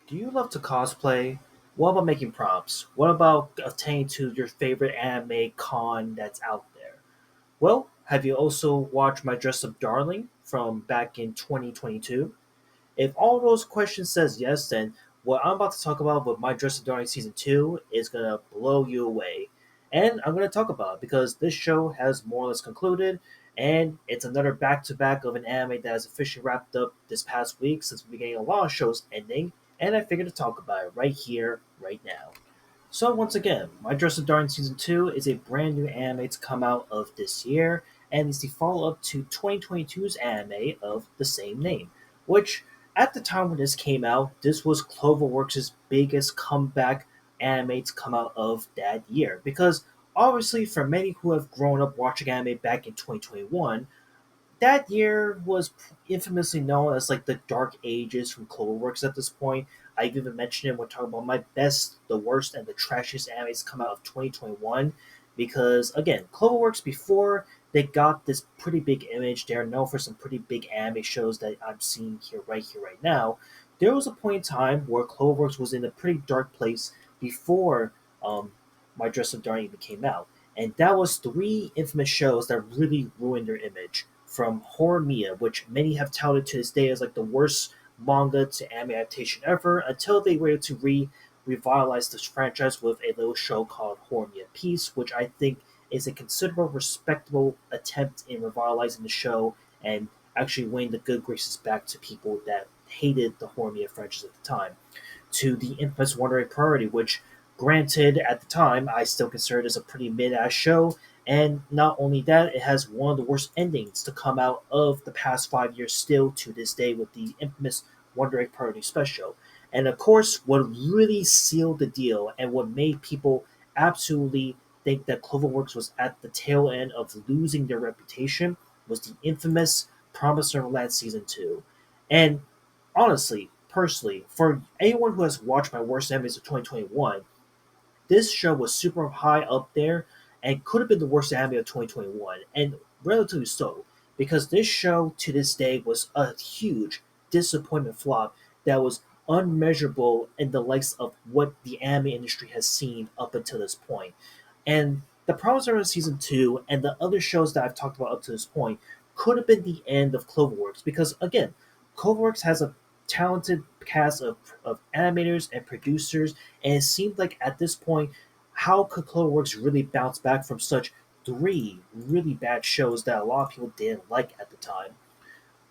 Do you love to cosplay? What about making props? What about attaining to your favorite anime con that's out there? Well, have you also watched My Dress Up Darling from back in 2022? If all those questions says yes, then what I'm about to talk about with My Dress Up Darling Season 2 is going to blow you away. And I'm going to talk about it because this show has more or less concluded, and it's another back-to-back of an anime that has officially wrapped up this past week since we're getting a lot of shows ending, and I figured to talk about it right here, right now. So once again, My Dress Up Darling Season 2 is a brand new anime to come out of this year, and it's the follow-up to 2022's anime of the same name, which at the time when this came out, this was Cloverworks' biggest comeback anime to come out of that year. Because obviously for many who have grown up watching anime back in 2021, that year was infamously known as like the dark ages from Cloverworks at this point. I've even mentioned it when talking about my best, the worst, and the trashiest animes come out of 2021. Because again, Cloverworks before they got this pretty big image, they're known for some pretty big anime shows that I'm seeing here, right now. There was a point in time where Cloverworks was in a pretty dark place before My Dress Up Darling even came out, and that was three infamous shows that really ruined their image from Horror Mia, which many have touted to this day as like the worst manga to anime adaptation ever, until they were able to revitalize this franchise with a little show called Horror Mia Peace, which I think is a considerable, respectable attempt in revitalizing the show and actually winning the good graces back to people that hated the Horror Mia franchise at the time. To the infamous Wandering Priority, which, granted, at the time, I still considered as a pretty mid-ass show, and not only that, it has one of the worst endings to come out of the past 5 years still to this day with the infamous Wonder Egg Party special. And of course, what really sealed the deal and what made people absolutely think that Cloverworks was at the tail end of losing their reputation was the infamous Promised Neverland Season 2. And honestly, personally, for anyone who has watched my worst animes of 2021, this show was super high up there and could have been the worst anime of 2021, and relatively so, because this show to this day was a huge disappointment flop that was unmeasurable in the likes of what the anime industry has seen up until this point. And the Promised Neverland Season 2 and the other shows that I've talked about up to this point could have been the end of Cloverworks because, again, Cloverworks has a talented cast of animators and producers, and it seemed like at this point, how could Cloverworks really bounce back from such three really bad shows that a lot of people didn't like at the time?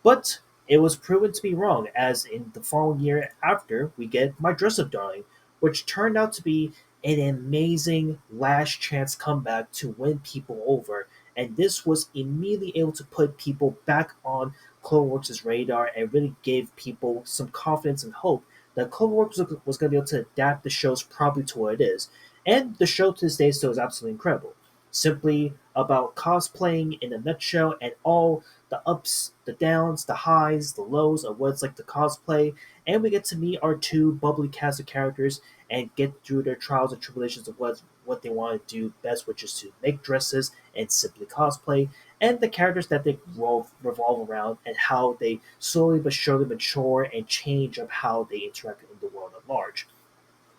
But it was proven to be wrong, as in the following year after, we get My Dress Up Darling, which turned out to be an amazing last chance comeback to win people over. And this was immediately able to put people back on Cloverworks' radar and really gave people some confidence and hope that Cloverworks was going to be able to adapt the shows properly to what it is. And the show to this day still is absolutely incredible. Simply about cosplaying in a nutshell and all the ups, the downs, the highs, the lows of what it's like to cosplay, and we get to meet our two bubbly cast of characters and get through their trials and tribulations of what they want to do best, which is to make dresses and simply cosplay, and the characters that they revolve around and how they slowly but surely mature and change of how they interact in the world at large.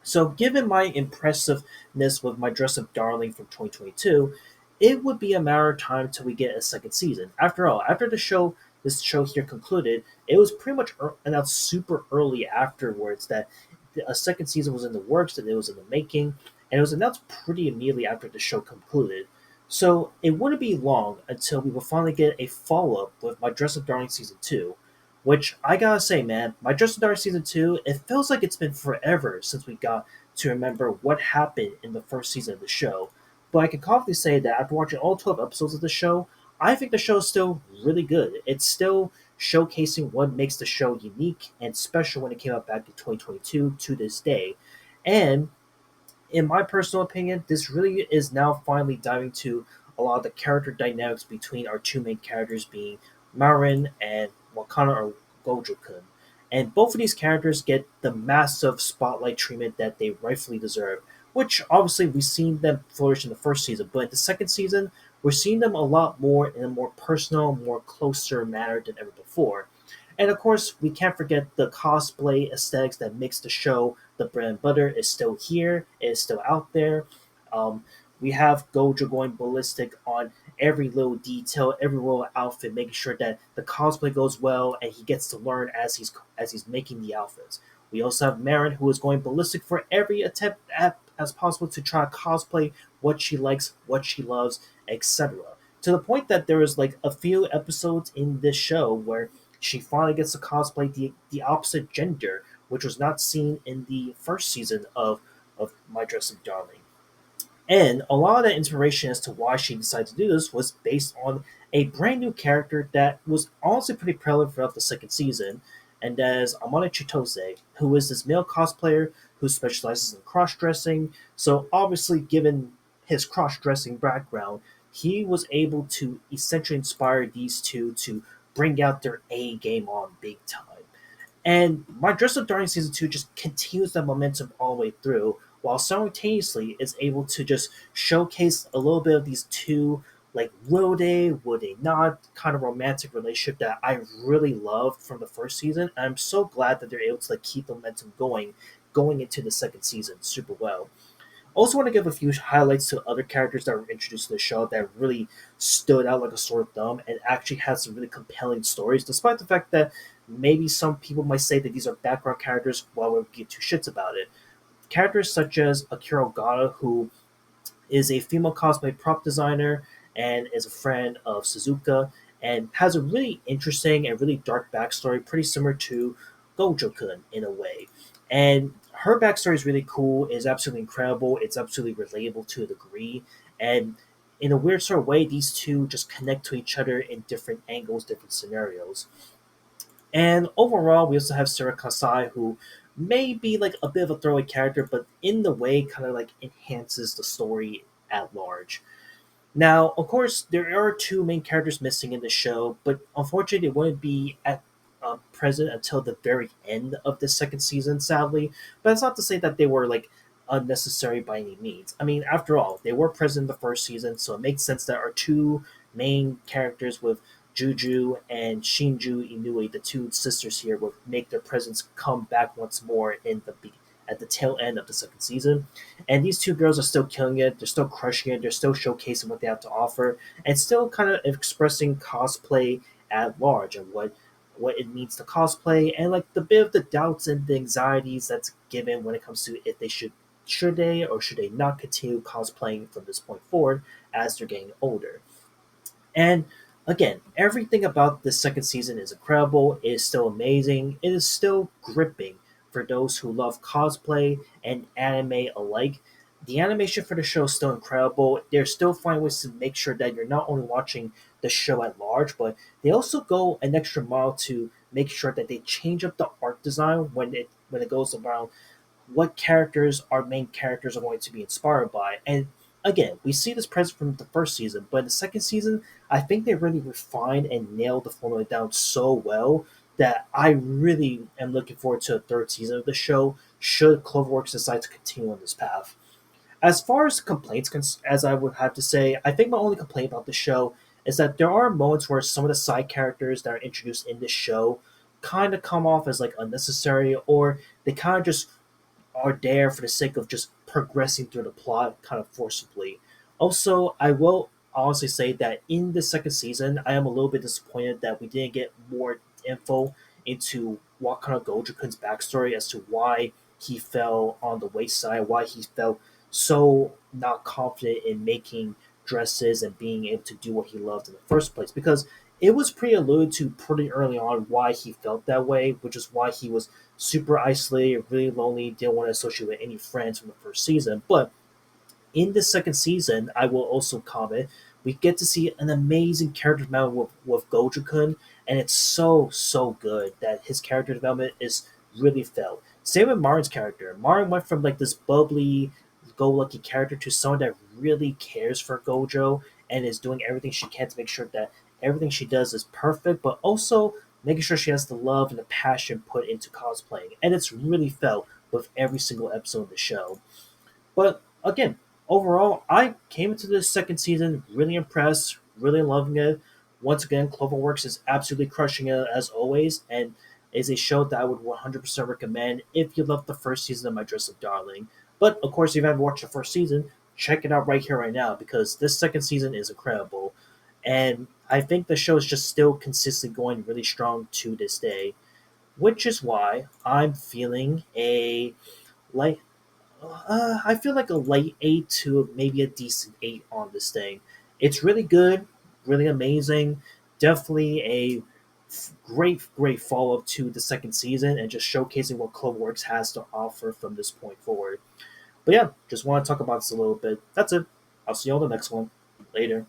So, given my impressiveness with My Dress Up Darling from 2022, it would be a matter of time till we get a second season. After all, after this show here concluded, it was pretty much announced super early afterwards that a second season was in the works, that it was in the making, and it was announced pretty immediately after the show concluded. So it wouldn't be long until we will finally get a follow up with My Dress Up Darling Season 2, which I gotta say, man, My Dress Up Darling Season 2, it feels like it's been forever since we got to remember what happened in the first season of the show. But I can confidently say that after watching all 12 episodes of the show, I think the show is still really good. It's still showcasing what makes the show unique and special when it came out back in 2022 to this day. And in my personal opinion, this really is now finally diving to a lot of the character dynamics between our two main characters being Marin and Wakana or Gojo-kun. And both of these characters get the massive spotlight treatment that they rightfully deserve, which obviously we've seen them flourish in the first season, but in the second season, we're seeing them a lot more in a more personal, more closer manner than ever before. And of course, we can't forget the cosplay aesthetics that makes the show the bread and butter is still here, is still out there. Um, we have Gojo going ballistic on every little detail, every little outfit, making sure that the cosplay goes well and he gets to learn as he's making the outfits. We also have Marin, who is going ballistic for every attempt as possible to try to cosplay what she likes, what she loves, etc. To the point that there is like a few episodes in this show where she finally gets to cosplay the opposite gender, which was not seen in the first season of My Dress Up Darling. And a lot of the inspiration as to why she decided to do this was based on a brand new character that was honestly pretty prevalent throughout the second season, and that is Amane Chitose, who is this male cosplayer who specializes in cross dressing. So, obviously, given his cross dressing background, he was able to essentially inspire these two to bring out their A game on big time. And My Dress Up Darling season two just continues that momentum all the way through, while simultaneously is able to just showcase a little bit of these two, like will they, would they not, kind of romantic relationship that I really loved from the first season. And I'm so glad that they're able to like keep the momentum going into the second season super well. Also, want to give a few highlights to other characters that were introduced to the show that really stood out like a sore thumb and actually had some really compelling stories, despite the fact that maybe some people might say that these are background characters while we give two shits about it. Characters such as Akira Ogata, who is a female cosplay prop designer and is a friend of Suzuka and has a really interesting and really dark backstory, pretty similar to Gojo-kun in a way. And her backstory is really cool, is absolutely incredible, it's absolutely relatable to a degree, and in a weird sort of way, these two just connect to each other in different angles, different scenarios. And overall, we also have Sarah Kasai, who may be like a bit of a throwaway character, but in the way kind of like enhances the story at large. Now, of course, there are two main characters missing in the show, but unfortunately, they wouldn't be at present until the very end of the second season, sadly. But it's not to say that they were like unnecessary by any means. I mean, after all, they were present in the first season, so it makes sense that our two main characters with Juju and Shinju Inui, the two sisters here, would make their presence come back once more at the tail end of the second season. And these two girls are still killing it. They're still crushing it. They're still showcasing what they have to offer, and still kind of expressing cosplay at large and what it means to cosplay, and like the bit of the doubts and the anxieties that's given when it comes to if they should they or should they not continue cosplaying from this point forward as they're getting older. And again, everything about this second season is incredible. It is still amazing. It is still gripping for those who love cosplay and anime alike. The animation for the show is still incredible. They're still finding ways to make sure that you're not only watching the show at large, but they also go an extra mile to make sure that they change up the art design when it goes around what characters our main characters are going to be inspired by. And again, we see this present from the first season, but in the second season, I think they really refined and nailed the formula down so well that I really am looking forward to a third season of the show should Cloverworks decide to continue on this path. As far as complaints, as I would have to say, I think my only complaint about the show is that there are moments where some of the side characters that are introduced in this show kind of come off as like unnecessary, or they kind of just are there for the sake of just progressing through the plot kind of forcibly. Also, I will honestly say that in the second season, I am a little bit disappointed that we didn't get more info into Wakana Gojokun's backstory as to why he fell on the wayside, why he felt so not confident in making dresses and being able to do what he loved in the first place. Because it was pretty alluded to pretty early on why he felt that way, which is why he was super isolated, really lonely, didn't want to associate with any friends from the first season. But in the second season, I will also comment, we get to see an amazing character development with Gojo-kun, and it's so good that his character development is really felt. Same with Marin's character. Marin went from like this bubbly, go-lucky character to someone that really cares for Gojo and is doing everything she can to make sure that everything she does is perfect, but also making sure she has the love and the passion put into cosplaying. And it's really felt with every single episode of the show. But again, overall, I came into this second season really impressed, really loving it. Once again, Cloverworks is absolutely crushing it as always, and is a show that I would 100% recommend if you love the first season of My Dress Up Darling. But of course, if you haven't watched the first season, check it out right here, right now, because this second season is incredible. And I think the show is just still consistently going really strong to this day, which is why I'm feeling a like I feel like a light 8 to maybe a decent 8 on this thing. It's really good, really amazing. Definitely a great follow up to the second season and just showcasing what Cloverworks has to offer from this point forward. But yeah, just want to talk about this a little bit. That's it. I'll see you on the next one. Later.